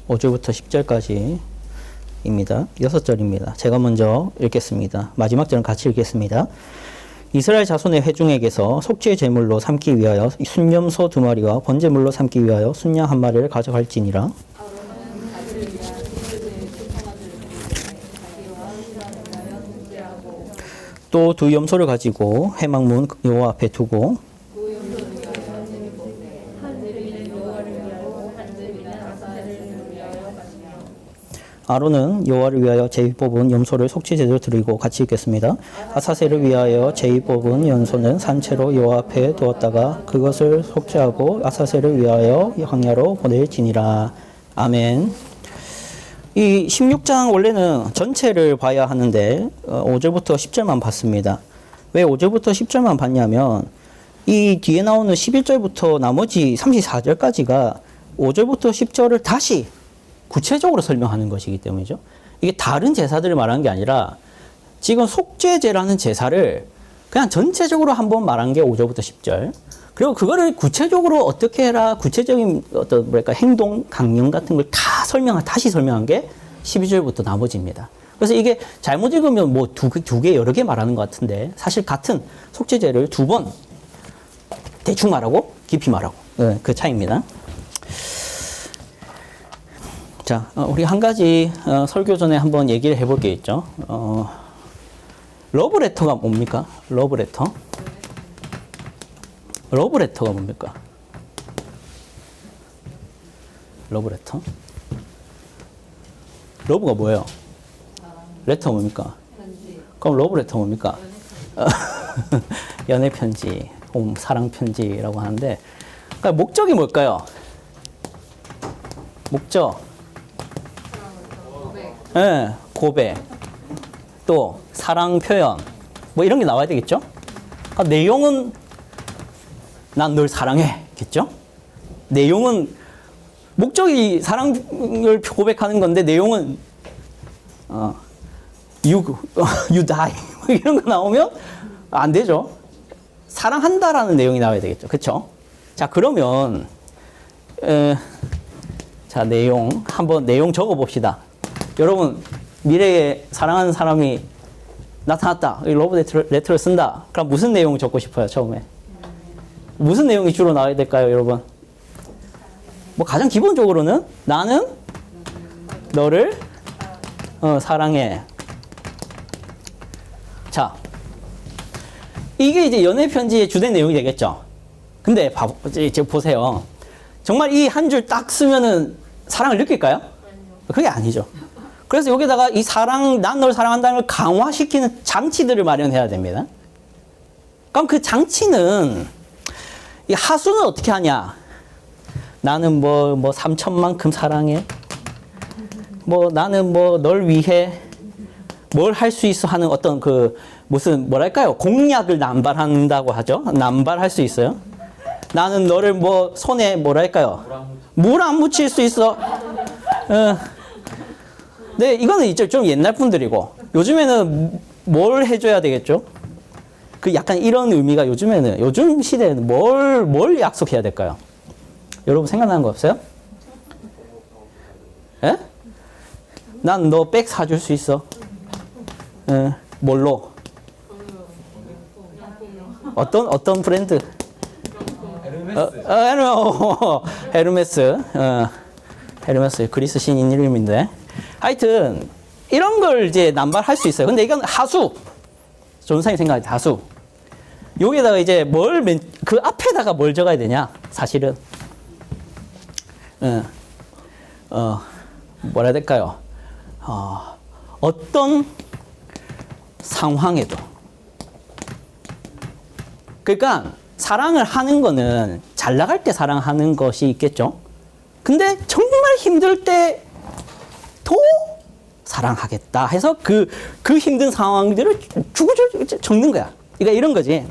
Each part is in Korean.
5절부터 10절까지입니다. 6절입니다. 제가 먼저 읽겠습니다. 마지막 절은 같이 읽겠습니다. 이스라엘 자손의 회중에게서 속죄 제물로 삼기 위하여 순염소 2마리와 번제물로 삼기 위하여 순양 1마리를 가져갈지니라. 또 2 염소를 가지고 회막문 여호와 앞에 두고 아론은 여호와를 위하여 제위 뽑은 염소를 속죄제로 드리고 같이 읽겠습니다. 아사셀을 위하여 제위 뽑은 염소는 산채로 여호와 앞에 두었다가 그것을 속죄하고 아사셀을 위하여 광야로 보낼지니라. 아멘. 이 16장 원래는 전체를 봐야 하는데 5절부터 10절만 봤습니다. 왜 5절부터 10절만 봤냐면 이 뒤에 나오는 11절부터 나머지 34절까지가 5절부터 10절을 다시 구체적으로 설명하는 것이기 때문이죠. 이게 다른 제사들을 말하는 게 아니라 지금 속죄제라는 제사를 그냥 전체적으로 한번 말한 게 5절부터 10절. 그리고 그거를 구체적으로 어떻게 해라, 구체적인 어떤 뭐랄까 행동, 강령 같은 걸 다 다시 설명한 게 12절부터 나머지입니다. 그래서 이게 잘못 읽으면 뭐 두 개, 여러 개 말하는 것 같은데 사실 같은 속죄제를 2번 대충 말하고 깊이 말하고 그 차이입니다. 자, 우리 한 가지 설교 전에 한번 얘기를 해볼 게 있죠. 러브레터가 뭡니까? 러브레터? 러브레터가 뭡니까? 러브레터? 러브가 뭐예요? 레터 뭡니까? 편지. 그럼 러브레터 뭡니까? 연애 편지, 사랑 편지라고 하는데, 그러니까 목적이 뭘까요? 목적. 네, 고백. 또 사랑 표현. 뭐 이런 게 나와야 되겠죠? 그러니까 내용은 난 널 사랑해겠죠? 내용은 목적이 사랑을 고백하는 건데 내용은 you die 이런 거 나오면 안 되죠. 사랑한다라는 내용이 나와야 되겠죠. 그렇죠? 자, 그러면 자, 한번 내용 적어 봅시다. 여러분, 미래에 사랑하는 사람이 나타났다. 러브 레터를 쓴다. 그럼 무슨 내용 적고 싶어요, 처음에? 무슨 내용이 주로 나와야 될까요, 여러분? 뭐 가장 기본적으로는 나는 너를 사랑해. 자, 이게 이제 연애 편지의 주된 내용이 되겠죠. 근데 이제 보세요. 정말 이 한 줄 딱 쓰면은 사랑을 느낄까요? 그게 아니죠. 그래서 여기다가 이 난 널 사랑한다는 걸 강화시키는 장치들을 마련해야 됩니다. 그럼 그 장치는 이 하수는 어떻게 하냐? 나는 뭐 3천만큼 사랑해. 뭐 나는 뭐 널 위해 뭘 할 수 있어 하는 어떤 무슨 뭐랄까요? 공약을 남발한다고 하죠. 남발할 수 있어요. 나는 너를 뭐 손에 뭐랄까요? 물 안 묻힐 수 있어. 네, 이거는 이제 좀 옛날 분들이고 요즘에는 뭘 해줘야 되겠죠? 약간 이런 의미가 요즘 시대에는 뭘 약속해야 될까요? 여러분 생각나는 거 없어요? 예? 난 너 백 사줄 수 있어. 뭘로? 어떤 브랜드? 헤르메스. 헤르메스. 그리스 신인 이름인데. 하여튼, 이런 걸 이제 남발할 수 있어요. 근데 이건 하수. 전상이 생각할 때 하수. 여기다가 이제 그 앞에다가 뭘 적어야 되냐? 사실은. 뭐라 해야 될까요? 어떤 상황에도. 그러니까 사랑을 하는 거는 잘 나갈 때 사랑하는 것이 있겠죠. 근데 정말 힘들 때도 사랑하겠다 해서 그 힘든 상황들을 주구주구 적는 거야. 그러니까 이런 거지.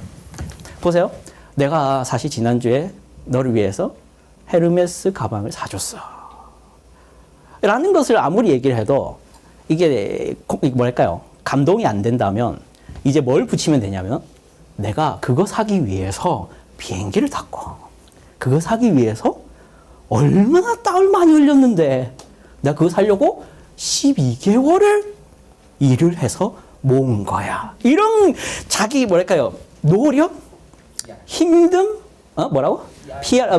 보세요. 내가 사실 지난주에 너를 위해서 헤르메스 가방을 사줬어. 라는 것을 아무리 얘기를 해도 이게 뭐랄까요? 감동이 안 된다면 이제 뭘 붙이면 되냐면 내가 그거 사기 위해서 비행기를 탔고 그거 사기 위해서 얼마나 땀을 많이 흘렸는데 내가 그거 살려고 12개월을 일을 해서 모은 거야. 이런 자기 뭐랄까요? 노력? 힘듦? 뭐라고?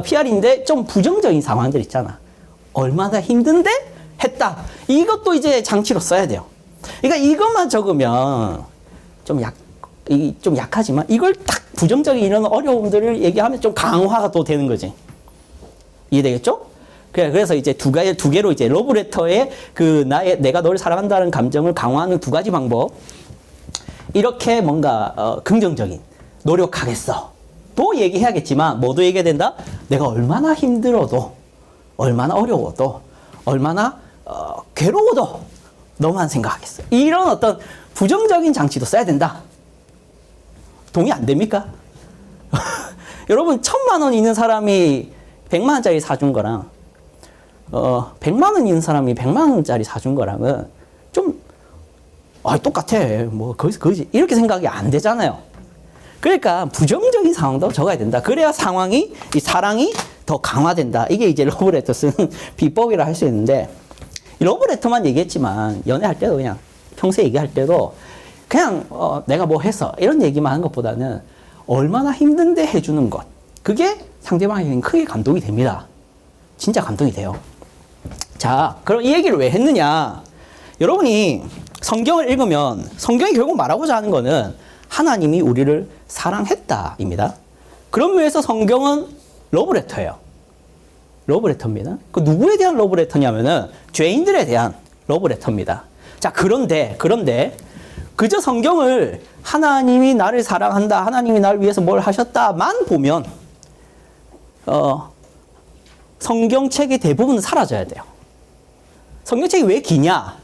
PR인데 좀 부정적인 상황들 있잖아. 얼마나 힘든데? 했다. 이것도 이제 장치로 써야 돼요. 그러니까 이것만 적으면 좀 약하지만 이걸 딱 부정적인 이런 어려움들을 얘기하면 좀 강화가 또 되는 거지. 이해되겠죠? 그래서 이제 두 개로 이제 러브레터에 내가 너를 사랑한다는 감정을 강화하는 두 가지 방법. 이렇게 뭔가 긍정적인 노력하겠어. 또 얘기해야겠지만 뭐도 얘기해야 된다? 내가 얼마나 힘들어도 얼마나 어려워도 얼마나 괴로워도 너만 생각하겠어. 이런 어떤 부정적인 장치도 써야 된다. 동의 안 됩니까? 여러분 1,000만 원 있는 사람이 100만 원짜리 사준 거랑 100만 원 있는 사람이 100만 원짜리 사준 거랑은 좀 똑같아. 뭐 거기서 이렇게 생각이 안 되잖아요. 그러니까 부정적인 상황도 적어야 된다. 그래야 이 사랑이 더 강화된다. 이게 이제 러브레터 쓰는 비법이라 할 수 있는데, 러브레터만 얘기했지만 연애할 때도 그냥 평소에 얘기할 때도 그냥 내가 뭐 했어 이런 얘기만 하는 것보다는 얼마나 힘든데 해주는 것, 그게 상대방에게는 크게 감동이 됩니다. 진짜 감동이 돼요. 자, 그럼 이 얘기를 왜 했느냐? 여러분이 성경을 읽으면 성경이 결국 말하고자 하는 거는 하나님이 우리를 사랑했다입니다. 그런 면에서 성경은 러브레터예요. 러브레터입니다. 그 누구에 대한 러브레터냐면은 죄인들에 대한 러브레터입니다. 자, 그런데 그저 성경을 하나님이 나를 사랑한다, 하나님이 나를 위해서 뭘 하셨다만 보면 성경책의 대부분은 사라져야 돼요. 성경책이 왜 기냐?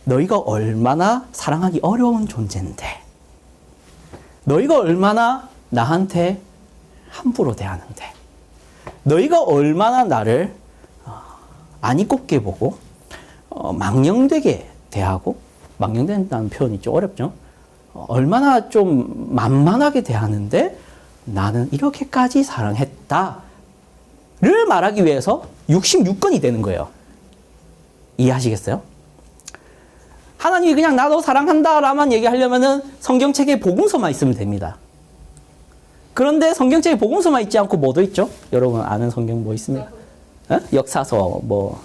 너희가 얼마나 사랑하기 어려운 존재인데, 너희가 얼마나 나한테 함부로 대하는데, 너희가 얼마나 나를 안 곱게 보고 망령되게 대하고, 망령된다는 표현이 좀 어렵죠. 얼마나 좀 만만하게 대하는데 나는 이렇게까지 사랑했다를 말하기 위해서 66권이 되는 거예요. 이해하시겠어요? 하나님이 그냥 나도 사랑한다라만 얘기하려면은 성경책에 복음서만 있으면 됩니다. 그런데 성경책에 복음서만 있지 않고 뭐도 있죠? 여러분 아는 성경 뭐 있습니까? 역사서, 뭐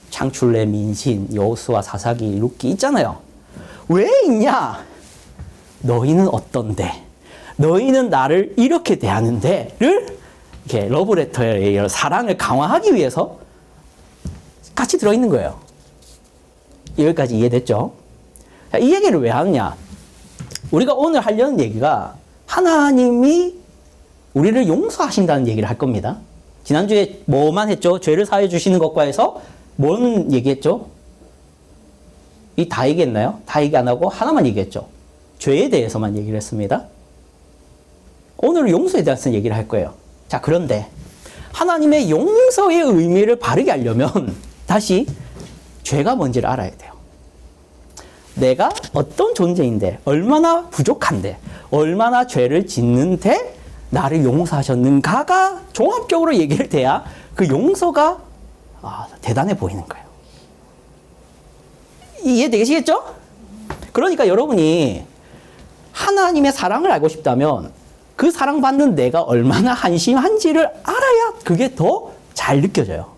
창출래, 민신, 여호수아, 사사기, 룻기 있잖아요. 왜 있냐? 너희는 어떤데? 너희는 나를 이렇게 대하는데를 이렇게 러브레터의 사랑을 강화하기 위해서 같이 들어있는 거예요. 여기까지 이해됐죠? 이 얘기를 왜 하느냐? 우리가 오늘 하려는 얘기가 하나님이 우리를 용서하신다는 얘기를 할 겁니다. 지난주에 뭐만 했죠? 죄를 사해 주시는 것과 해서 뭔 얘기했죠? 이 다 얘기했나요? 다 얘기 안 하고 하나만 얘기했죠. 죄에 대해서만 얘기를 했습니다. 오늘 용서에 대해서 얘기를 할 거예요. 자, 그런데 하나님의 용서의 의미를 바르게 알려면 다시 죄가 뭔지를 알아야 돼요. 내가 어떤 존재인데, 얼마나 부족한데, 얼마나 죄를 짓는데 나를 용서하셨는가가 종합적으로 얘기를 돼야 그 용서가 대단해 보이는 거예요. 이해되시겠죠? 그러니까 여러분이 하나님의 사랑을 알고 싶다면 그 사랑받는 내가 얼마나 한심한지를 알아야 그게 더 잘 느껴져요.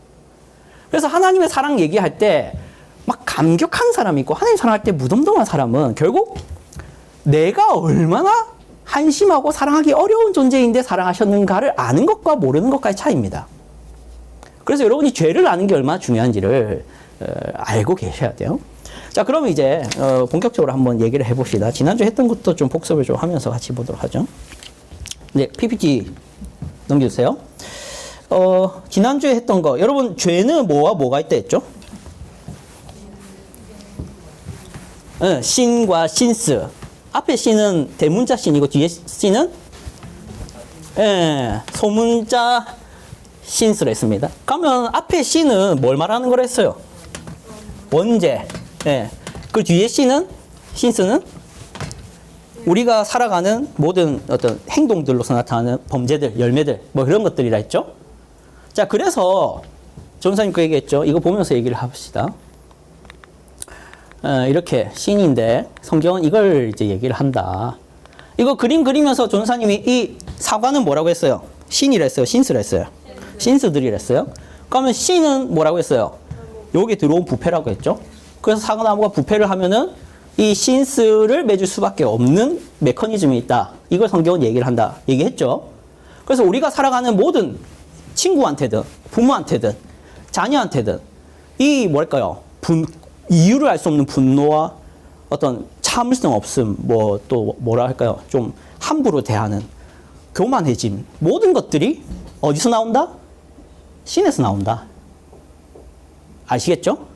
그래서 하나님의 사랑 얘기할 때 막 감격한 사람이 있고, 하나님 사랑할 때 무덤덤한 사람은 결국 내가 얼마나 한심하고 사랑하기 어려운 존재인데 사랑하셨는가를 아는 것과 모르는 것과의 차이입니다. 그래서 여러분이 죄를 아는 게 얼마나 중요한지를 알고 계셔야 돼요. 자, 그러면 이제 본격적으로 한번 얘기를 해봅시다. 지난주 했던 것도 좀 복습을 좀 하면서 같이 보도록 하죠. 네, PPT 넘겨주세요. 지난주에 했던 거, 여러분 죄는 뭐와 뭐가 있다 했죠? 신과 신스. 앞에 신은 대문자 신이고 뒤에 신은 소문자 신스로 했습니다. 그러면 앞에 신은 뭘 말하는 걸 했어요? 원죄. 그 뒤에 신스는 우리가 살아가는 모든 어떤 행동들로서 나타나는 범죄들, 열매들, 뭐 그런 것들이라 했죠. 자, 그래서 전사님 그 얘기했죠. 이거 보면서 얘기를 합시다. 이렇게 신인데 성경은 이걸 이제 얘기를 한다. 이거 그림 그리면서 전사님이 이 사과는 뭐라고 했어요? 신이랬어요? 신스랬어요? 신스들이랬어요? 그러면 신은 뭐라고 했어요? 여기 들어온 부패라고 했죠. 그래서 사과나무가 부패를 하면은 이 신스를 맺을 수밖에 없는 메커니즘이 있다. 이걸 성경은 얘기를 한다. 얘기했죠. 그래서 우리가 살아가는 모든 친구한테든 부모한테든 자녀한테든 이 뭐랄까요? 이유를 알 수 없는 분노와 어떤 참을성 없음, 뭐 또 뭐라 할까요? 좀 함부로 대하는 교만해짐, 모든 것들이 어디서 나온다? 신에서 나온다. 아시겠죠?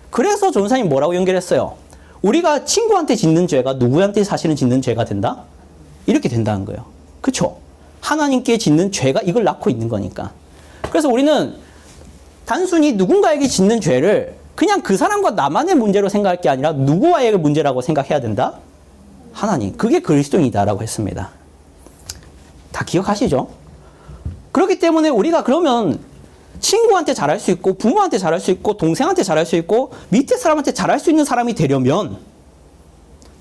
그래서 전사님 뭐라고 연결했어요? 우리가 친구한테 짓는 죄가 누구한테 사실은 짓는 죄가 된다? 이렇게 된다는 거예요. 그렇죠? 하나님께 짓는 죄가 이걸 낳고 있는 거니까. 그래서 우리는 단순히 누군가에게 짓는 죄를 그냥 그 사람과 나만의 문제로 생각할 게 아니라 누구와의 문제라고 생각해야 된다? 하나님. 그게 그리스도인이다라고 했습니다. 다 기억하시죠? 그렇기 때문에 우리가 그러면 친구한테 잘할 수 있고 부모한테 잘할 수 있고 동생한테 잘할 수 있고 밑에 사람한테 잘할 수 있는 사람이 되려면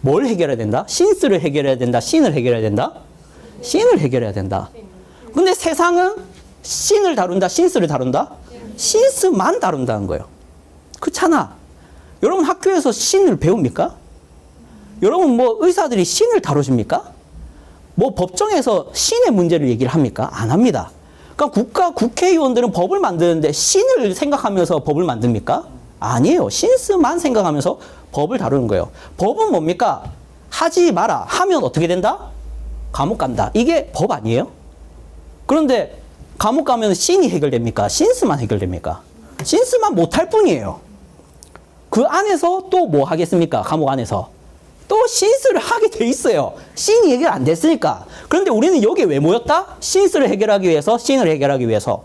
뭘 해결해야 된다? 신스를 해결해야 된다? 신을 해결해야 된다? 신을 해결해야 된다. 근데 세상은 신을 다룬다? 신스를 다룬다? 신스만 다룬다는 거예요. 그렇잖아. 여러분 학교에서 신을 배웁니까? 여러분 뭐 의사들이 신을 다뤄줍니까? 뭐 법정에서 신의 문제를 얘기를 합니까? 안 합니다. 그러니까 국회의원들은 법을 만드는데 신을 생각하면서 법을 만듭니까? 아니에요. 신스만 생각하면서 법을 다루는 거예요. 법은 뭡니까? 하지 마라. 하면 어떻게 된다? 감옥 간다. 이게 법 아니에요? 그런데 감옥 가면 신이 해결됩니까? 신스만 해결됩니까? 신스만 못할 뿐이에요. 그 안에서 또 뭐 하겠습니까? 감옥 안에서. 또 신스를 하게 돼 있어요. 신이 해결 안 됐으니까. 그런데 우리는 여기에 왜 모였다? 신스를 해결하기 위해서, 신을 해결하기 위해서.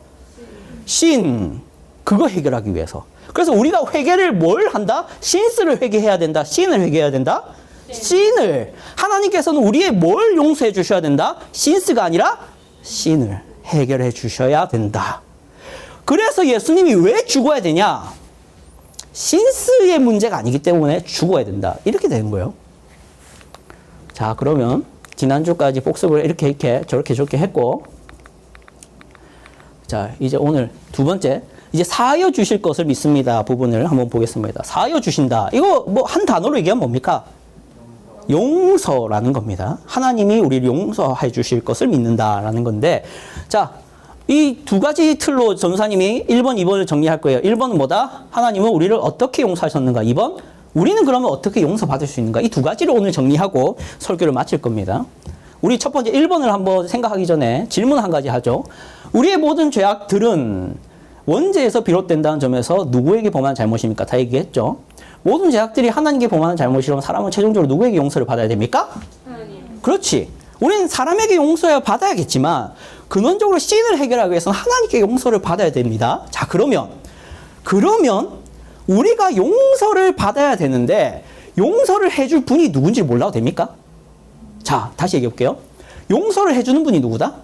신, 그거 해결하기 위해서. 그래서 우리가 회개를 뭘 한다? 신스를 회개해야 된다. 신을 회개해야 된다? 신을. 하나님께서는 우리의 뭘 용서해 주셔야 된다? 신스가 아니라 신을 해결해 주셔야 된다. 그래서 예수님이 왜 죽어야 되냐? 신스의 문제가 아니기 때문에 죽어야 된다. 이렇게 되는 거예요. 자, 그러면 지난주까지 복습을 이렇게 저렇게 했고, 자, 이제 오늘 두 번째, 이제 사하여 주실 것을 믿습니다 부분을 한번 보겠습니다. 사하여 주신다. 이거 뭐 한 단어로 얘기하면 뭡니까? 용서라는 겁니다. 하나님이 우리를 용서해 주실 것을 믿는다라는 건데, 자, 이 두 가지 틀로 전사님이 1번, 2번을 정리할 거예요. 1번은 뭐다? 하나님은 우리를 어떻게 용서하셨는가? 2번, 우리는 그러면 어떻게 용서받을 수 있는가? 이 두 가지를 오늘 정리하고 설교를 마칠 겁니다. 우리 첫 번째 1번을 한번 생각하기 전에 질문 한 가지 하죠. 우리의 모든 죄악들은 원죄에서 비롯된다는 점에서 누구에게 범한 잘못입니까? 다 얘기했죠. 모든 죄악들이 하나님께 범하는 잘못이라면 사람은 최종적으로 누구에게 용서를 받아야 됩니까? 하나님. 그렇지. 우리는 사람에게 용서를 받아야겠지만 근원적으로 신을 해결하기 위해서는 하나님께 용서를 받아야 됩니다. 자, 그러면 우리가 용서를 받아야 되는데 용서를 해줄 분이 누군지 몰라도 됩니까? 자, 다시 얘기해 볼게요. 용서를 해주는 분이 누구다?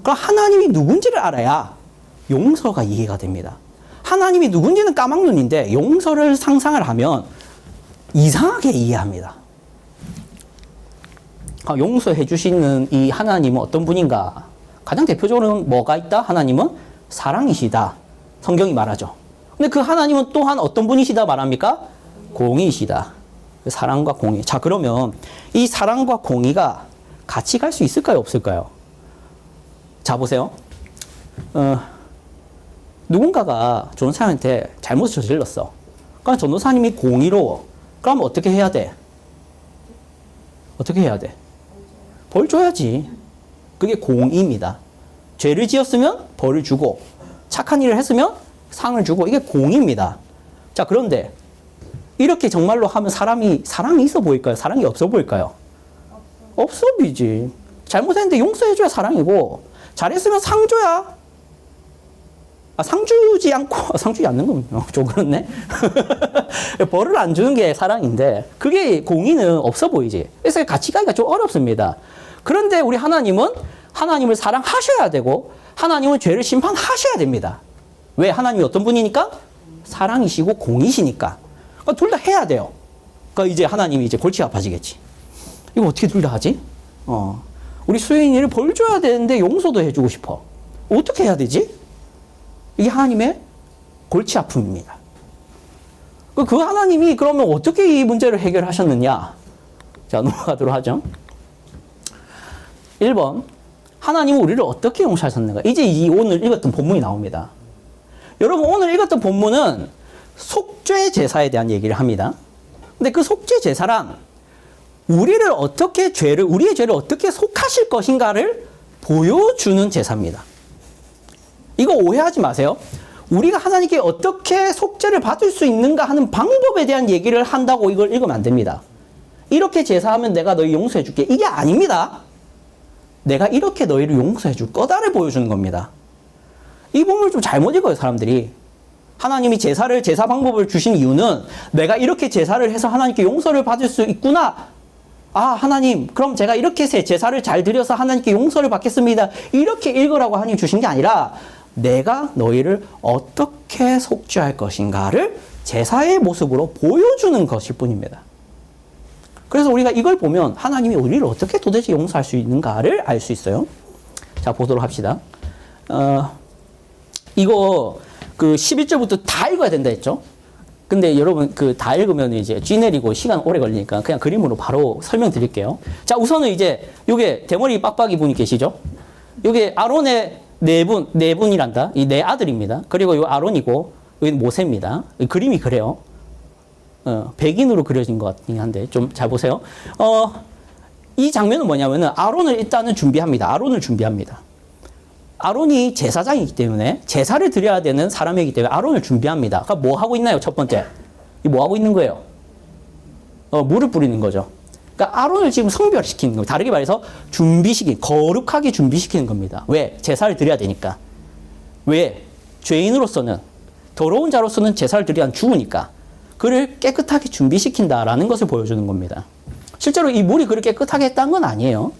그럼 하나님이 누군지를 알아야 용서가 이해가 됩니다. 하나님이 누군지는 까막눈인데 용서를 상상을 하면 이상하게 이해합니다. 용서해 주시는 이 하나님은 어떤 분인가? 가장 대표적으로는 뭐가 있다? 하나님은 사랑이시다. 성경이 말하죠. 근데 그 하나님은 또한 어떤 분이시다 말합니까? 공의시다. 사랑과 공의. 자, 그러면 이 사랑과 공의가 같이 갈 수 있을까요? 없을까요? 자, 보세요. 누군가가 전도사님한테 잘못을 저질렀어. 그럼 전도사님이 공의로워. 그럼 어떻게 해야 돼? 어떻게 해야 돼? 벌 줘야지. 그게 공의입니다. 죄를 지었으면 벌을 주고 착한 일을 했으면 상을 주고 이게 공의입니다. 자, 그런데 이렇게 정말로 하면 사람이 있어 보일까요? 사랑이 없어 보일까요? 없어 보이지. 잘못했는데 용서해줘야 사랑이고 잘했으면 상 줘야. 상 주지 않고 상 주지 않는 겁니다. 좀 그렇네. 벌을 안 주는 게 사랑인데 그게 공의는 없어 보이지. 그래서 같이 가기가 좀 어렵습니다. 그런데 우리 하나님은 하나님을 사랑하셔야 되고 하나님은 죄를 심판하셔야 됩니다. 왜? 하나님이 어떤 분이니까? 사랑이시고 공이시니까. 그러니까 둘 다 해야 돼요. 그러니까 이제 하나님이 이제 골치 아파지겠지. 이거 어떻게 둘 다 하지? 우리 수혜인이를 벌 줘야 되는데 용서도 해주고 싶어. 어떻게 해야 되지? 이게 하나님의 골치 아픔입니다. 그 하나님이 그러면 어떻게 이 문제를 해결하셨느냐? 자, 넘어가도록 하죠. 1번. 하나님은 우리를 어떻게 용서하셨는가? 이제 이 오늘 읽었던 본문이 나옵니다. 여러분, 오늘 읽었던 본문은 속죄 제사에 대한 얘기를 합니다. 근데 그 속죄 제사란 우리의 죄를 어떻게 속하실 것인가를 보여주는 제사입니다. 이거 오해하지 마세요. 우리가 하나님께 어떻게 속죄를 받을 수 있는가 하는 방법에 대한 얘기를 한다고 이걸 읽으면 안 됩니다. 이렇게 제사하면 내가 너희 용서해 줄게. 이게 아닙니다. 내가 이렇게 너희를 용서해 줄 거다를 보여주는 겁니다. 이 부분을 좀 잘못 읽어요, 사람들이. 하나님이 제사 방법을 주신 이유는 내가 이렇게 제사를 해서 하나님께 용서를 받을 수 있구나. 아, 하나님, 그럼 제가 이렇게 제사를 잘 드려서 하나님께 용서를 받겠습니다. 이렇게 읽으라고 하나님 주신 게 아니라 내가 너희를 어떻게 속죄할 것인가를 제사의 모습으로 보여주는 것일 뿐입니다. 그래서 우리가 이걸 보면 하나님이 우리를 어떻게 도대체 용서할 수 있는가를 알 수 있어요. 자, 보도록 합시다. 이거 그 11절부터 다 읽어야 된다 했죠? 근데 여러분 다 읽으면 이제 쥐 내리고 시간 오래 걸리니까 그냥 그림으로 바로 설명드릴게요. 자, 우선은 이제 요게 대머리 빡빡이 분이 계시죠? 요게 아론의 네 분이란다. 이 네 아들입니다. 그리고 요 아론이고 여기는 모세입니다. 그림이 그래요. 백인으로 그려진 것 같긴 한데 좀 잘 보세요. 이 장면은 뭐냐면은 아론을 일단은 준비합니다. 아론이 제사장이기 때문에 제사를 드려야 되는 사람이기 때문에 아론을 준비합니다. 그러니까 뭐 하고 있나요? 첫 번째. 뭐 하고 있는 거예요? 물을 뿌리는 거죠. 그러니까 아론을 지금 성별시키는 거예요. 다르게 말해서 거룩하게 준비시키는 겁니다. 왜? 제사를 드려야 되니까. 왜? 죄인으로서는, 더러운 자로서는 제사를 드려야 죽으니까. 그를 깨끗하게 준비시킨다라는 것을 보여주는 겁니다. 실제로 이 물이 그를 깨끗하게 했다는 건 아니에요.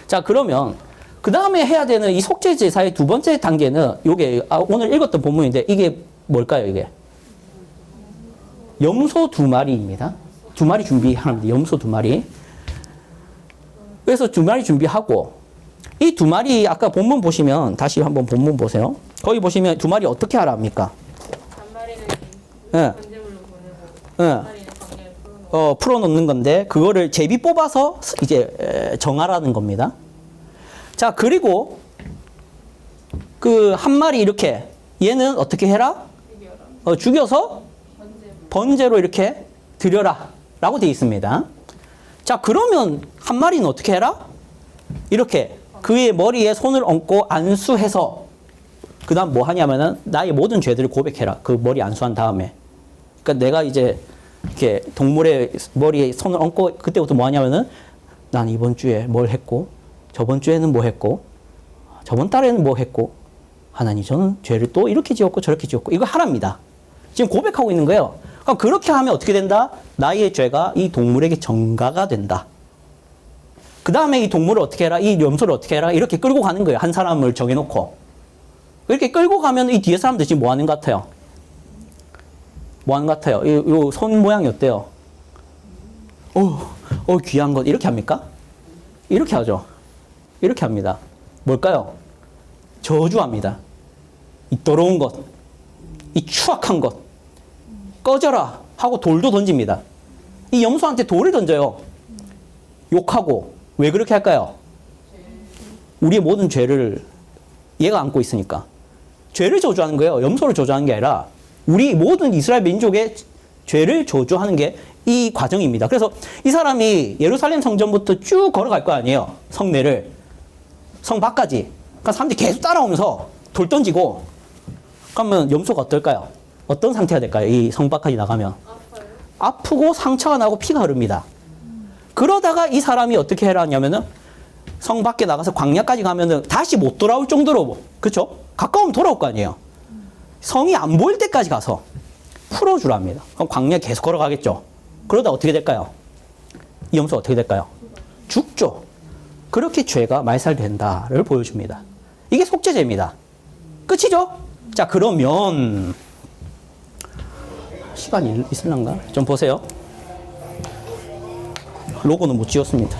자, 그러면 그 다음에 해야 되는 이 속죄 제사의 두 번째 단계는 요게 오늘 읽었던 본문인데 이게 뭘까요? 이게 염소 2마리입니다. 2마리 준비합니다. 염소 2마리. 그래서 2마리 준비하고 이 2마리 아까 본문 보시면 다시 한번 본문 보세요. 거기 보시면 2마리 어떻게 하라 합니까? 한 마리는 예. 번제물로 보내고 예. 한 마리는 광야에 풀어놓고 풀어놓는 건데 그거를 제비 뽑아서 이제 정하라는 겁니다. 자, 그리고 그 한 마리 이렇게 얘는 어떻게 해라? 죽여서 번제로 이렇게 드려라 라고 되어 있습니다. 자, 그러면 한 마리는 어떻게 해라? 이렇게 그의 머리에 손을 얹고 안수해서 그 다음 뭐 하냐면은 나의 모든 죄들을 고백해라. 그 머리 안수한 다음에. 그러니까 내가 이제 이렇게 동물의 머리에 손을 얹고 그때부터 뭐 하냐면은 난 이번 주에 뭘 했고 저번 주에는 뭐 했고 저번 달에는 뭐 했고 하나님 저는 죄를 또 이렇게 지었고 저렇게 지었고 이거 하랍니다. 지금 고백하고 있는 거예요. 그럼 그렇게 하면 어떻게 된다? 나의 죄가 이 동물에게 전가가 된다. 그 다음에 이 동물을 어떻게 해라? 이 염소를 어떻게 해라? 이렇게 끌고 가는 거예요. 한 사람을 정해놓고. 이렇게 끌고 가면 이 뒤에 사람들 지금 뭐 하는 것 같아요? 뭐 하는 것 같아요? 이 손 모양이 어때요? 귀한 것. 이렇게 합니까? 이렇게 하죠. 이렇게 합니다. 뭘까요? 저주합니다. 이 더러운 것, 이 추악한 것, 꺼져라 하고 돌도 던집니다. 이 염소한테 돌을 던져요. 욕하고. 왜 그렇게 할까요? 우리의 모든 죄를 얘가 안고 있으니까. 죄를 저주하는 거예요. 염소를 저주하는 게 아니라 우리 모든 이스라엘 민족의 죄를 저주하는 게 이 과정입니다. 그래서 이 사람이 예루살렘 성전부터 쭉 걸어갈 거 아니에요. 성내를. 성 밖까지. 그러니까 사람들이 계속 따라오면서 돌 던지고 그러면 염소가 어떨까요? 어떤 상태가 될까요? 이 성 밖까지 나가면. 아프고 상처가 나고 피가 흐릅니다. 그러다가 이 사람이 어떻게 해라 하냐면은 성 밖에 나가서 광야까지 가면은 다시 못 돌아올 정도로, 그쵸? 가까우면 돌아올 거 아니에요. 성이 안 보일 때까지 가서 풀어주라 합니다. 그럼 광야 계속 걸어가겠죠? 그러다 어떻게 될까요? 이 염소가 어떻게 될까요? 죽죠. 그렇게 죄가 말살된다를 보여줍니다. 이게 속죄제입니다. 끝이죠? 자, 그러면 시간이 있을란가? 좀 보세요. 로고는 못 지웠습니다.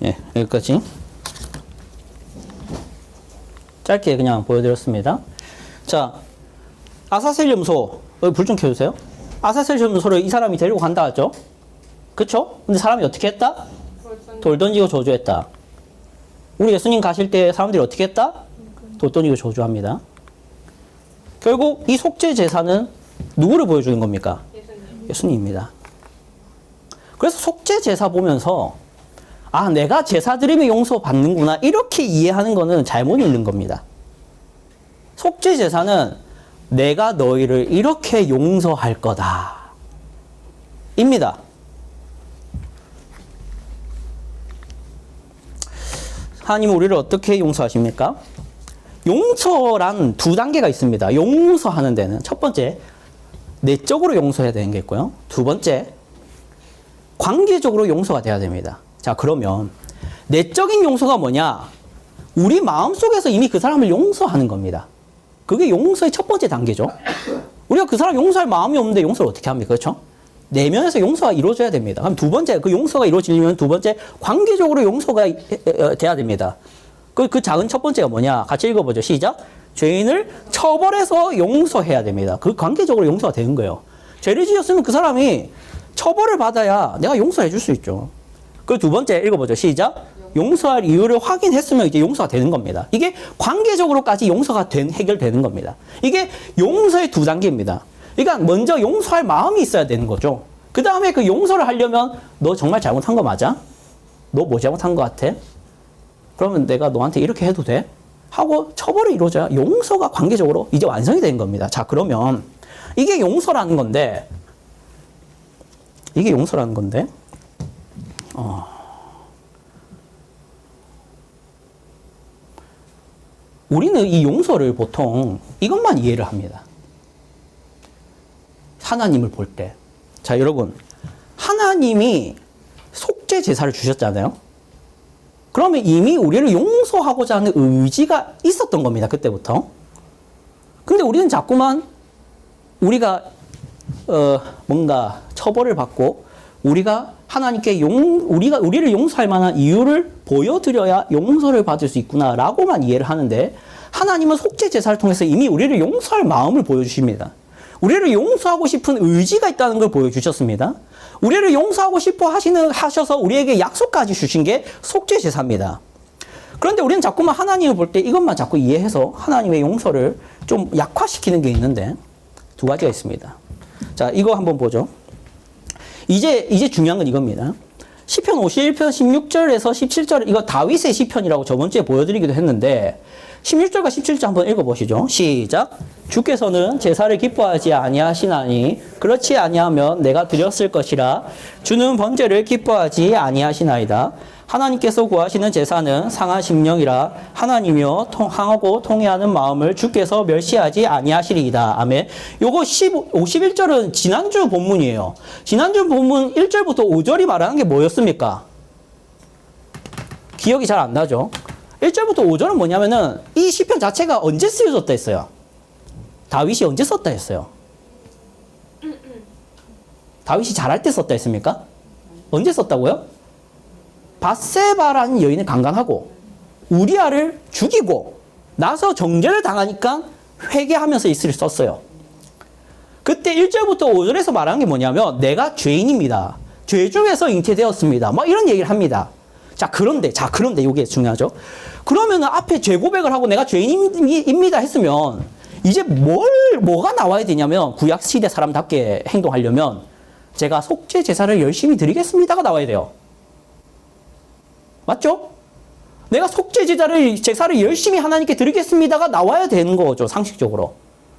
예, 여기까지. 짧게 그냥 보여드렸습니다. 자, 아사셀륨소, 불 좀 켜주세요. 아사셀륨소를 이 사람이 데리고 간다 하죠? 그쵸? 근데 사람이 어떻게 했다? 돌 던지고 저주했다. 우리 예수님 가실 때 사람들이 어떻게 했다? 돌 던지고 저주합니다. 결국 이 속죄 제사는 누구를 보여주는 겁니까? 예수님입니다. 그래서 속죄 제사 보면서 아, 내가 제사 드리면 용서받는구나 이렇게 이해하는 거는 잘못 읽는 겁니다. 속죄 제사는 내가 너희를 이렇게 용서할 거다 입니다. 하나님은 우리를 어떻게 용서하십니까? 용서란 두 단계가 있습니다. 용서하는 데는 첫 번째 내적으로 용서해야 되는 게 있고요. 두 번째 관계적으로 용서가 돼야 됩니다. 자, 그러면 내적인 용서가 뭐냐? 우리 마음속에서 이미 그 사람을 용서하는 겁니다. 그게 용서의 첫 번째 단계죠. 우리가 그 사람 용서할 마음이 없는데 용서를 어떻게 합니까? 그렇죠? 내면에서 용서가 이루어져야 됩니다. 그럼 두 번째, 그 용서가 이루어지려면 두 번째 관계적으로 용서가 돼야 됩니다. 그 작은 첫 번째가 뭐냐? 같이 읽어보죠. 시작. 죄인을 처벌해서 용서해야 됩니다. 그 관계적으로 용서가 되는 거예요. 죄를 지었으면 그 사람이 처벌을 받아야 내가 용서해 줄 수 있죠. 그 두 번째 읽어보죠. 시작. 용서할 이유를 확인했으면 이제 용서가 되는 겁니다. 이게 관계적으로까지 용서가 해결되는 겁니다. 이게 용서의 두 단계입니다. 그러니까 먼저 용서할 마음이 있어야 되는 거죠. 그 다음에 그 용서를 하려면 너 정말 잘못한 거 맞아? 너 뭐 잘못한 거 같아? 그러면 내가 너한테 이렇게 해도 돼? 하고 처벌이 이루어져야 용서가 관계적으로 이제 완성이 된 겁니다. 자, 그러면 이게 용서라는 건데 우리는 이 용서를 보통 이것만 이해를 합니다. 하나님을 볼 때. 자, 여러분. 하나님이 속죄 제사를 주셨잖아요. 그러면 이미 우리를 용서하고자 하는 의지가 있었던 겁니다. 그때부터. 근데 우리는 자꾸만 우리가 뭔가 처벌을 받고 우리가 하나님께 우리를 용서할 만한 이유를 보여드려야 용서를 받을 수 있구나라고만 이해를 하는데 하나님은 속죄 제사를 통해서 이미 우리를 용서할 마음을 보여주십니다. 우리를 용서하고 싶은 의지가 있다는 걸 보여주셨습니다. 우리를 용서하고 싶어 하셔서 우리에게 약속까지 주신 게 속죄 제사입니다. 그런데 우리는 자꾸만 하나님을 볼 때 이것만 자꾸 이해해서 하나님의 용서를 좀 약화시키는 게 있는데 두 가지가 있습니다. 자, 이거 한번 보죠. 이제 중요한 건 이겁니다. 시편 51편 16절에서 17절, 이거 다윗의 시편이라고 저번 주에 보여드리기도 했는데 16절과 17절 한번 읽어보시죠. 시작. 주께서는 제사를 기뻐하지 아니하시나니 그렇지 아니하면 내가 드렸을 것이라. 주는 번제를 기뻐하지 아니하시나이다. 하나님께서 구하시는 제사는 상한 심령이라. 하나님이여 항하고 통회하는 마음을 주께서 멸시하지 아니하시리이다. 아멘. 요거 51절은 지난주 본문이에요. 지난주 본문 1절부터 5절이 말하는 게 뭐였습니까? 기억이 잘 안 나죠? 1절부터 5절은 뭐냐면은 이 시편 자체가 언제 쓰여졌다 했어요? 다윗이 언제 썼다 했어요? 다윗이 잘할 때 썼다 했습니까? 언제 썼다고요? 밧세바라는 여인을 강간하고 우리아를 죽이고 나서 정죄를 당하니까 회개하면서 이 시를 썼어요. 그때 1절부터 5절에서 말하는 게 뭐냐면 내가 죄인입니다. 죄 중에서 잉태되었습니다. 뭐 이런 얘기를 합니다. 자, 그런데 이게 중요하죠. 그러면은 앞에 죄 고백을 하고 내가 죄인입니다 했으면 이제 뭐가 나와야 되냐면 구약 시대 사람답게 행동하려면 제가 속죄 제사를 열심히 드리겠습니다가 나와야 돼요. 맞죠? 내가 속죄 제사를 열심히 하나님께 드리겠습니다가 나와야 되는 거죠, 상식적으로.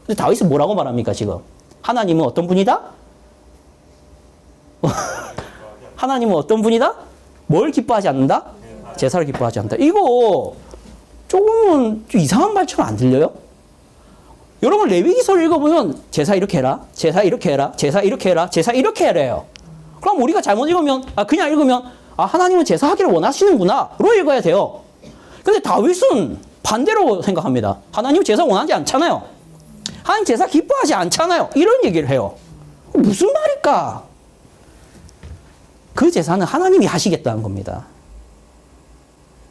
근데 다윗은 뭐라고 말합니까, 지금? 하나님은 어떤 분이다? 하나님은 어떤 분이다? 뭘 기뻐하지 않는다? 제사를 기뻐하지 않는다. 이거 조금은 좀 이상한 말처럼 안 들려요? 여러분 레위기서를 읽어보면 제사 이렇게 해라, 제사 이렇게 해라, 제사 이렇게 해라, 제사 이렇게 해래요. 그럼 우리가 잘못 읽으면 그냥 읽으면 하나님은 제사하기를 원하시는구나 로 읽어야 돼요. 근데 다윗은 반대로 생각합니다. 하나님은 제사 원하지 않잖아요. 하나님 제사 기뻐하지 않잖아요. 이런 얘기를 해요. 무슨 말일까? 그 제사는 하나님이 하시겠다는 겁니다.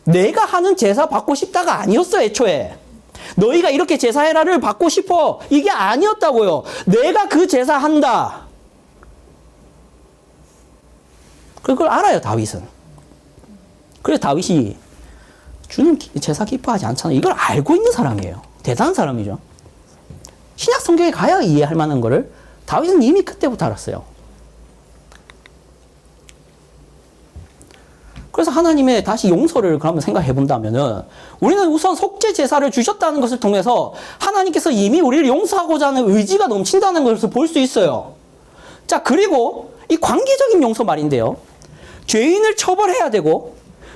내가 하는 제사 받고 싶다가 아니었어, 애초에. 너희가 이렇게 제사해라를 받고 싶어. 이게 아니었다고요. 내가 그 제사 한다. 그걸 알아요, 다윗은. 그래서 다윗이 주는 제사 기뻐하지 않잖아요. 이걸 알고 있는 사람이에요. 대단한 사람이죠. 신약 성경에 가야 이해할 만한 거를 다윗은 이미 그때부터 알았어요. 그래서 하나님의 다시 용서를 그러면 생각해 본다면은 우리는 우선 속죄 제사를 주셨다는 것을 통해서 하나님께서 이미 우리를 용서하고자 하는 의지가 넘친다는 것을 볼 수 있어요. 자, 그리고 이 관계적인 용서 말인데요. 죄인을 처벌해야 되고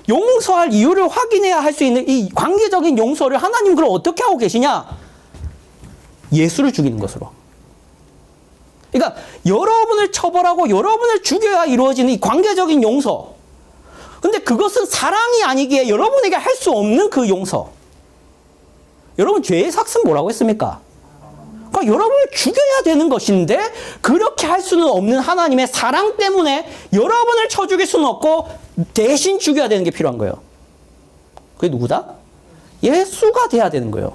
용서할 이유를 확인해야 할 수 있는 이 관계적인 용서를 하나님 그럼 어떻게 하고 계시냐? 예수를 죽이는 것으로. 그러니까 여러분을 처벌하고 여러분을 죽여야 이루어지는 이 관계적인 용서. 근데 그것은 사랑이 아니기에 여러분에게 할 수 없는 그 용서. 여러분 죄의 삭은 뭐라고 했습니까? 그러니까 여러분을 죽여야 되는 것인데 그렇게 할 수는 없는 하나님의 사랑 때문에 여러분을 쳐 죽일 수는 없고 대신 죽여야 되는 게 필요한 거예요. 그게 누구다? 예수가 돼야 되는 거예요.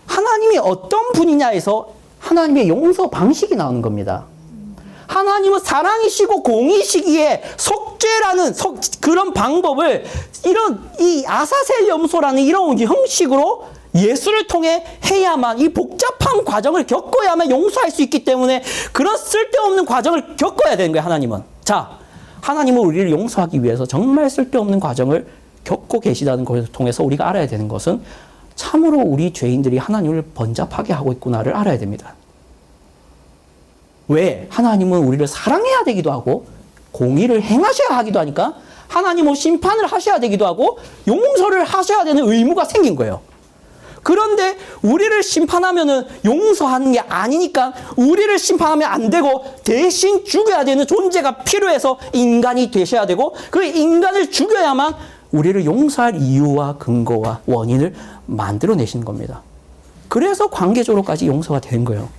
하나님이 어떤 분이냐에서 하나님의 용서 방식이 나오는 겁니다. 하나님은 사랑이시고 공이시기에 속죄라는 그런 방법을 이 아사셀 염소라는 이런 형식으로 예수를 통해 해야만 이 복잡한 과정을 겪어야만 용서할 수 있기 때문에 그런 쓸데없는 과정을 겪어야 되는 거예요, 하나님은. 자, 하나님은 우리를 용서하기 위해서 정말 쓸데없는 과정을 겪고 계시다는 것을 통해서 우리가 알아야 되는 것은 참으로 우리 죄인들이 하나님을 번잡하게 하고 있구나를 알아야 됩니다. 왜? 하나님은 우리를 사랑해야 되기도 하고 공의를 행하셔야 하기도 하니까 하나님은 심판을 하셔야 되기도 하고 용서를 하셔야 되는 의무가 생긴 거예요. 그런데 우리를 심판하면은 용서하는 게 아니니까 우리를 심판하면 안 되고 대신 죽여야 되는 존재가 필요해서 인간이 되셔야 되고 그 인간을 죽여야만 우리를 용서할 이유와 근거와 원인을 만들어내시는 겁니다. 그래서 관계적으로까지 용서가 되는 거예요.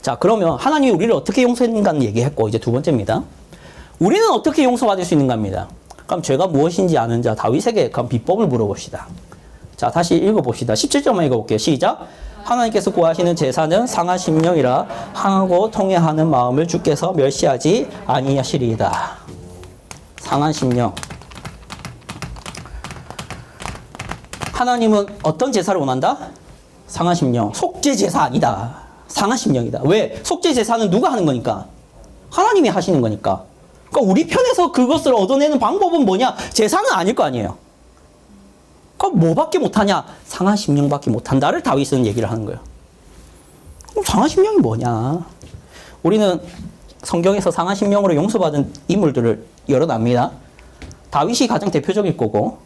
자, 그러면 하나님이 우리를 어떻게 용서했는가는 얘기했고 이제 두 번째입니다. 우리는 어떻게 용서받을 수 있는가입니다. 그럼 죄가 무엇인지 아는 자 다윗에게 그럼 비법을 물어봅시다. 자, 다시 읽어봅시다. 17절만 읽어볼게요. 시작. 하나님께서 구하시는 제사는 상한 심령이라 항하고 통회하는 마음을 주께서 멸시하지 아니하시리이다. 상한 심령. 하나님은 어떤 제사를 원한다? 상한 심령. 속죄 제사 아니다. 상한 심령이다. 왜? 속죄 제사는 누가 하는 거니까? 하나님이 하시는 거니까. 그러니까 우리 편에서 그것을 얻어내는 방법은 뭐냐? 제사는 아닐 거 아니에요. 그럼 뭐밖에 못하냐? 상한 심령밖에 못한다를 다윗은 얘기를 하는 거예요. 그럼 상한 심령이 뭐냐? 우리는 성경에서 상한 심령으로 용서받은 인물들을 열어납니다. 다윗이 가장 대표적일 거고,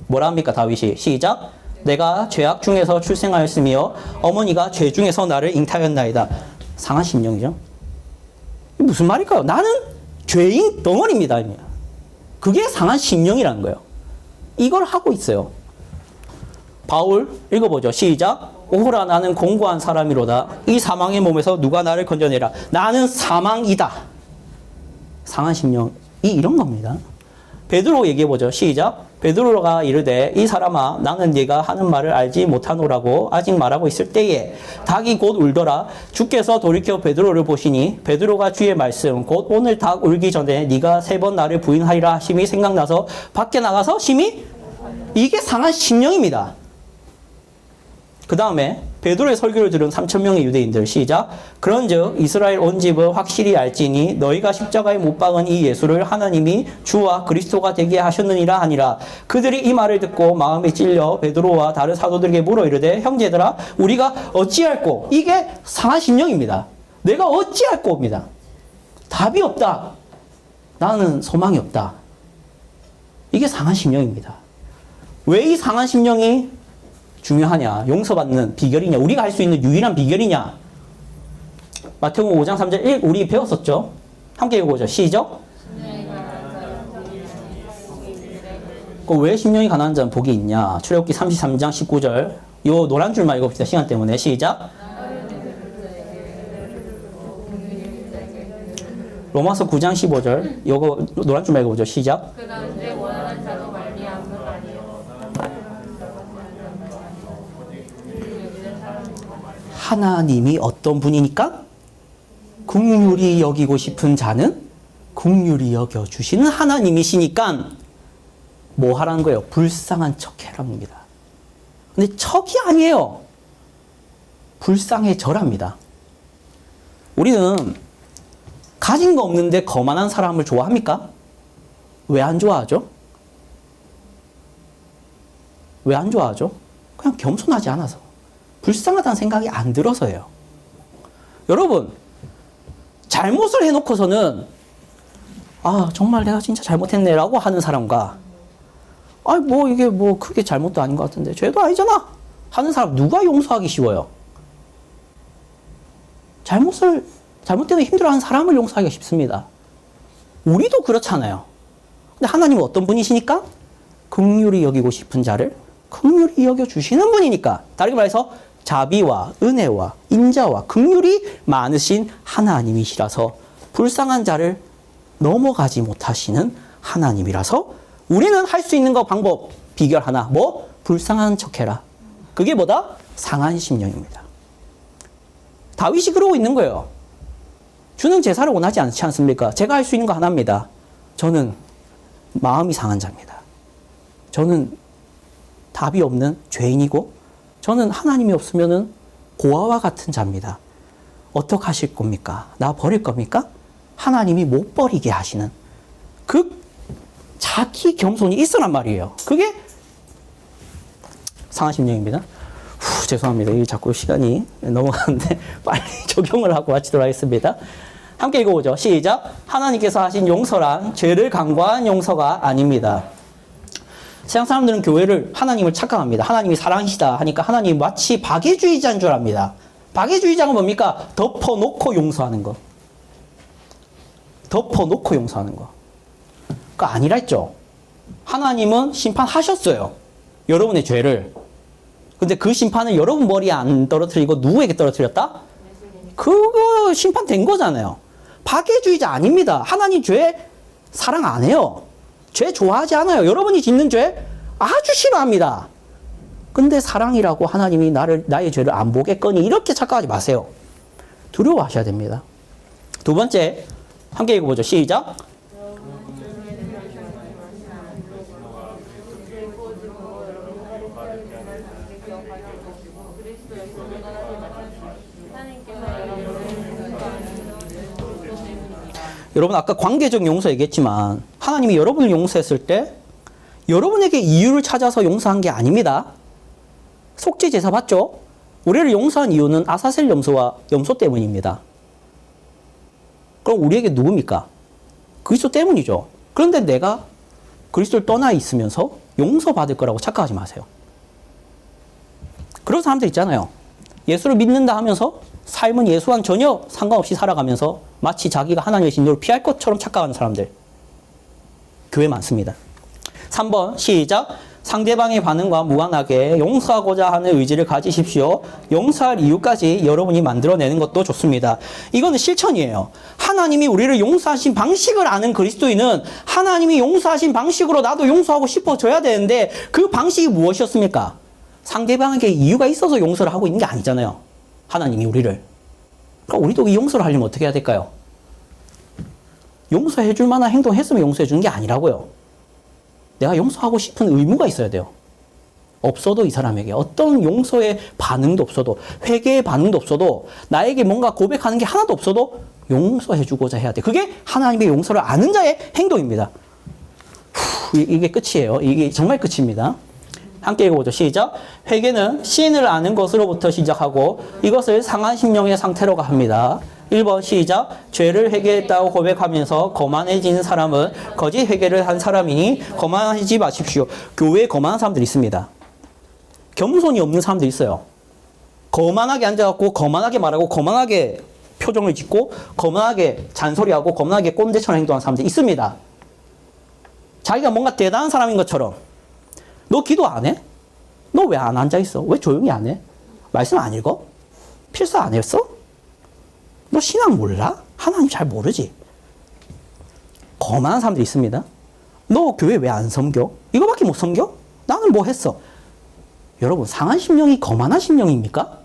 뭐라 합니까, 다윗이? 시작. 내가 죄악 중에서 출생하였으며 어머니가 죄 중에서 나를 잉태하였나이다. 상한 심령이죠. 무슨 말일까요? 나는 죄인 덩어리입니다. 그게 상한 심령이라는 거예요. 이걸 하고 있어요. 바울 읽어보죠. 시작. 오호라 나는 공고한 사람이로다. 이 사망의 몸에서 누가 나를 건져내라. 나는 사망이다. 상한 심령이 이런 겁니다. 베드로 얘기해보죠. 시작. 베드로가 이르되 이 사람아 나는 네가 하는 말을 알지 못하노라고 아직 말하고 있을 때에 닭이 곧 울더라. 주께서 돌이켜 베드로를 보시니 베드로가 주의 말씀 곧 오늘 닭 울기 전에 네가 3번 나를 부인하리라 하심이 생각나서 밖에 나가서 심히 이게 상한 심령입니다. 그 다음에 베드로의 설교를 들은 3,000명의 유대인들 시작. 그런즉 이스라엘 온 집은 확실히 알지니 너희가 십자가에 못 박은 이 예수를 하나님이 주와 그리스도가 되게 하셨느니라 하니라. 그들이 이 말을 듣고 마음에 찔려 베드로와 다른 사도들에게 물어 이르되 형제들아 우리가 어찌할꼬. 이게 상한 심령입니다. 내가 어찌할꼬입니다. 답이 없다. 나는 소망이 없다. 이게 상한 심령입니다. 왜 이 상한 심령이 중요하냐? 용서받는 비결이냐? 우리가 할 수 있는 유일한 비결이냐? 마태복음 5장 3절 1 우리 배웠었죠? 함께 읽어보죠. 시작. 왜 심령이 가난한 자는 복이 있냐? 출애굽기 33장 19절 요 노란 줄만 읽어봅시다. 시간 때문에. 시작. 로마서 9장 15절 요거 노란 줄만 읽어보죠. 시작. 하나님이 어떤 분이니까? 긍휼히 여기고 싶은 자는 긍휼히 여겨주시는 하나님이시니까 뭐 하라는 거예요? 불쌍한 척 해랍니다. 근데 척이 아니에요. 불쌍해져랍니다. 우리는 가진 거 없는데 거만한 사람을 좋아합니까? 왜 안 좋아하죠? 왜 안 좋아하죠? 그냥 겸손하지 않아서. 불쌍하다는 생각이 안 들어서예요. 여러분, 잘못을 해놓고서는 아 정말 내가 진짜 잘못했네라고 하는 사람과 아 뭐 이게 뭐 크게 잘못도 아닌 것 같은데 죄도 아니잖아 하는 사람 누가 용서하기 쉬워요? 잘못되면 힘들어하는 사람을 용서하기가 쉽습니다. 우리도 그렇잖아요. 근데 하나님은 어떤 분이시니까? 긍휼히 여기고 싶은 자를 긍휼히 여겨주시는 분이니까. 다르게 말해서 자비와 은혜와 인자와 긍휼이 많으신 하나님이시라서 불쌍한 자를 넘어가지 못하시는 하나님이라서 우리는 할 수 있는 거 방법 비결 하나 뭐? 불쌍한 척해라. 그게 뭐다? 상한 심령입니다. 다윗이 그러고 있는 거예요. 주는 제사를 원하지 않지 않습니까? 제가 할 수 있는 거 하나입니다. 저는 마음이 상한 자입니다. 저는 답이 없는 죄인이고 저는 하나님이 없으면은 고아와 같은 자입니다. 어떻게 하실 겁니까? 나 버릴 겁니까? 하나님이 못 버리게 하시는 그 자기 겸손이 있으란 말이에요. 그게 상한 심령입니다. 죄송합니다. 이게 자꾸 시간이 넘어가는데 빨리 적용을 하고 마치도록 하겠습니다. 함께 읽어보죠. 시작. 하나님께서 하신 용서란 죄를 간과한 용서가 아닙니다. 세상 사람들은 교회를 하나님을 착각합니다. 하나님이 사랑이시다 하니까 하나님이 마치 박애주의자인 줄 압니다. 박애주의자가 뭡니까? 덮어놓고 용서하는 거. 덮어놓고 용서하는 거. 그거 아니라 했죠. 하나님은 심판하셨어요. 여러분의 죄를. 근데 그 심판을 여러분 머리에 안 떨어뜨리고 누구에게 떨어뜨렸다? 그거 심판된 거잖아요. 박애주의자 아닙니다. 하나님 죄 사랑 안 해요. 죄 좋아하지 않아요. 여러분이 짓는 죄 아주 싫어합니다. 근데 사랑이라고 하나님이 나의 죄를 안 보겠거니 이렇게 착각하지 마세요. 두려워하셔야 됩니다. 두 번째, 함께 읽어보죠. 시작. 여러분 아까 관계적 용서 얘기했지만 하나님이 여러분을 용서했을 때 여러분에게 이유를 찾아서 용서한 게 아닙니다. 속죄 제사 봤죠? 우리를 용서한 이유는 아사셀 염소와 염소 때문입니다. 그럼 우리에게 누굽니까? 그리스도 때문이죠. 그런데 내가 그리스도를 떠나 있으면서 용서받을 거라고 착각하지 마세요. 그런 사람들 있잖아요. 예수를 믿는다 하면서 삶은 예수와는 전혀 상관없이 살아가면서 마치 자기가 하나님의 진노를 피할 것처럼 착각하는 사람들. 교회 많습니다. 3번 시작. 상대방의 반응과 무관하게 용서하고자 하는 의지를 가지십시오. 용서할 이유까지 여러분이 만들어내는 것도 좋습니다. 이거는 실천이에요. 하나님이 우리를 용서하신 방식을 아는 그리스도인은 하나님이 용서하신 방식으로 나도 용서하고 싶어져야 되는데 그 방식이 무엇이었습니까? 상대방에게 이유가 있어서 용서를 하고 있는 게 아니잖아요. 하나님이 우리를. 그럼 우리도 이 용서를 하려면 어떻게 해야 될까요? 용서해 줄 만한 행동을 했으면 용서해 주는 게 아니라고요. 내가 용서하고 싶은 의무가 있어야 돼요. 없어도 이 사람에게 어떤 용서의 반응도 없어도 회개의 반응도 없어도 나에게 뭔가 고백하는 게 하나도 없어도 용서해 주고자 해야 돼. 그게 하나님의 용서를 아는 자의 행동입니다. 이게 끝이에요. 이게 정말 끝입니다. 함께 읽어보죠. 시작. 회개는 신을 아는 것으로부터 시작하고 이것을 상한 심령의 상태로 합니다. 1번 시작. 죄를 회개했다고 고백하면서 거만해지는 사람은 거짓 회개를 한 사람이니 거만하지 마십시오. 교회에 거만한 사람들이 있습니다. 겸손이 없는 사람들이 있어요. 거만하게 앉아갖고 거만하게 말하고 거만하게 표정을 짓고 거만하게 잔소리하고 거만하게 꼰대처럼 행동하는 사람들이 있습니다. 자기가 뭔가 대단한 사람인 것처럼. 너 기도 안 해? 너 왜 안 앉아있어? 왜 조용히 안 해? 말씀 안 읽어? 필사 안 했어? 너 신앙 몰라? 하나님 잘 모르지? 거만한 사람들이 있습니다. 너 교회 왜 안 섬겨? 이거밖에 못 섬겨? 나는 뭐 했어? 여러분, 상한 심령이 거만한 심령입니까?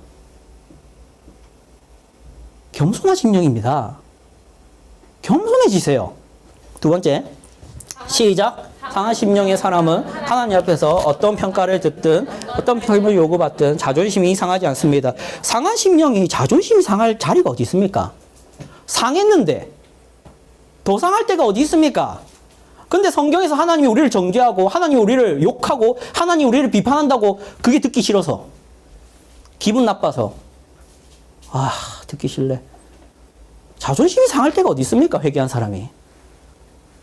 겸손한 심령입니다. 겸손해지세요. 두 번째, 시작. 상한 심령의 사람은 하나님 앞에서 어떤 평가를 듣든 어떤 평을 요구받든 자존심이 상하지 않습니다. 상한 심령이 자존심이 상할 자리가 어디 있습니까? 상했는데 더 상할 때가 어디 있습니까? 근데 성경에서 하나님이 우리를 정죄하고 하나님이 우리를 욕하고 하나님이 우리를 비판한다고 그게 듣기 싫어서 기분 나빠서 듣기 싫네. 자존심이 상할 때가 어디 있습니까? 회개한 사람이.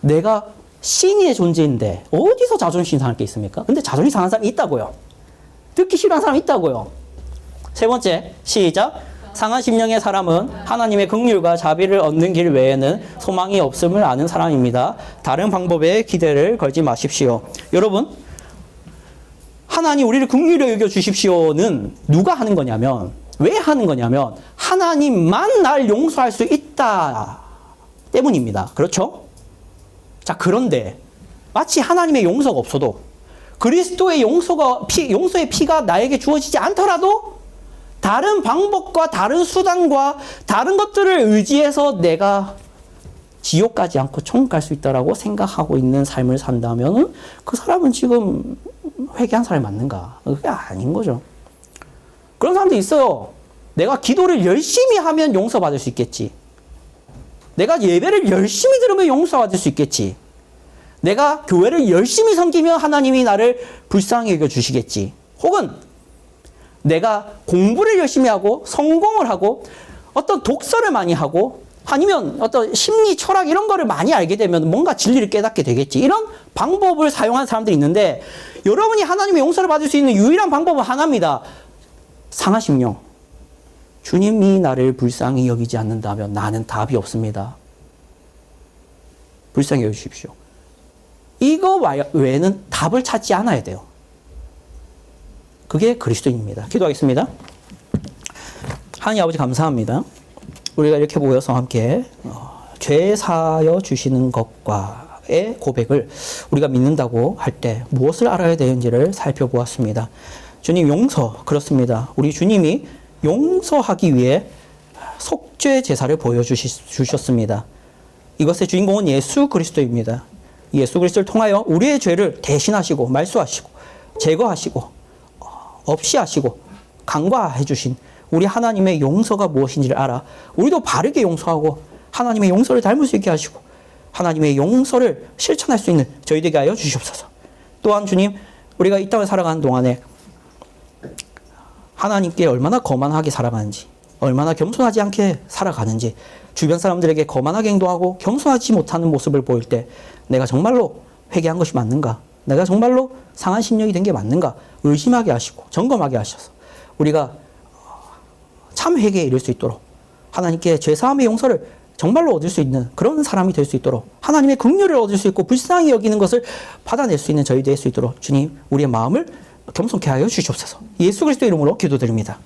내가 신의 존재인데 어디서 자존심 상할 게 있습니까? 근데 자존심 상한 사람이 있다고요. 듣기 싫어하는 사람이 있다고요. 세 번째, 시작. 상한 심령의 사람은 하나님의 긍휼과 자비를 얻는 길 외에는 소망이 없음을 아는 사람입니다. 다른 방법에 기대를 걸지 마십시오. 여러분, 하나님 우리를 긍휼히 여겨 주십시오는 누가 하는 거냐면, 왜 하는 거냐면 하나님만 날 용서할 수 있다 때문입니다. 그렇죠? 자, 그런데 마치 하나님의 용서가 없어도 그리스도의 용서의 피가 나에게 주어지지 않더라도 다른 방법과 다른 수단과 다른 것들을 의지해서 내가 지옥 가지 않고 천국 갈 수 있다라고 생각하고 있는 삶을 산다면 그 사람은 지금 회개한 사람이 맞는가? 그게 아닌 거죠. 그런 사람도 있어요. 내가 기도를 열심히 하면 용서받을 수 있겠지. 내가 예배를 열심히 들으면 용서받을 수 있겠지. 내가 교회를 열심히 섬기면 하나님이 나를 불쌍히 여겨주시겠지. 혹은 내가 공부를 열심히 하고 성공을 하고 어떤 독서를 많이 하고 아니면 어떤 심리, 철학 이런 거를 많이 알게 되면 뭔가 진리를 깨닫게 되겠지. 이런 방법을 사용하는 사람들이 있는데 여러분이 하나님의 용서를 받을 수 있는 유일한 방법은 하나입니다. 상한 심령. 주님이 나를 불쌍히 여기지 않는다면 나는 답이 없습니다. 불쌍히 여기십시오. 이거 외에는 답을 찾지 않아야 돼요. 그게 그리스도입니다. 기도하겠습니다. 하나님 아버지 감사합니다. 우리가 이렇게 모여서 함께 죄 사하여 주시는 것과의 고백을 우리가 믿는다고 할 때 무엇을 알아야 되는지를 살펴보았습니다. 주님 용서, 그렇습니다. 우리 주님이 용서하기 위해 속죄 제사를 보여주셨습니다. 이것의 주인공은 예수 그리스도입니다. 예수 그리스도를 통하여 우리의 죄를 대신하시고 말수하시고 제거하시고 없이 하시고 간과해 주신 우리 하나님의 용서가 무엇인지를 알아 우리도 바르게 용서하고 하나님의 용서를 닮을 수 있게 하시고 하나님의 용서를 실천할 수 있는 저희 되게 하여 주시옵소서. 또한 주님, 우리가 이 땅을 살아가는 동안에 하나님께 얼마나 거만하게 살아가는지, 얼마나 겸손하지 않게 살아가는지, 주변 사람들에게 거만하게 행동하고 겸손하지 못하는 모습을 보일 때 내가 정말로 회개한 것이 맞는가? 내가 정말로 상한 심령이 된 게 맞는가? 의심하게 하시고 점검하게 하셔서 우리가 참 회개에 이를 수 있도록 하나님께 죄사함의 용서를 정말로 얻을 수 있는 그런 사람이 될 수 있도록 하나님의 긍휼을 얻을 수 있고 불쌍히 여기는 것을 받아낼 수 있는 저희 될 수 있도록 주님, 우리의 마음을 겸손케 하여 주시옵소서. 예수 그리스도의 이름으로 기도드립니다.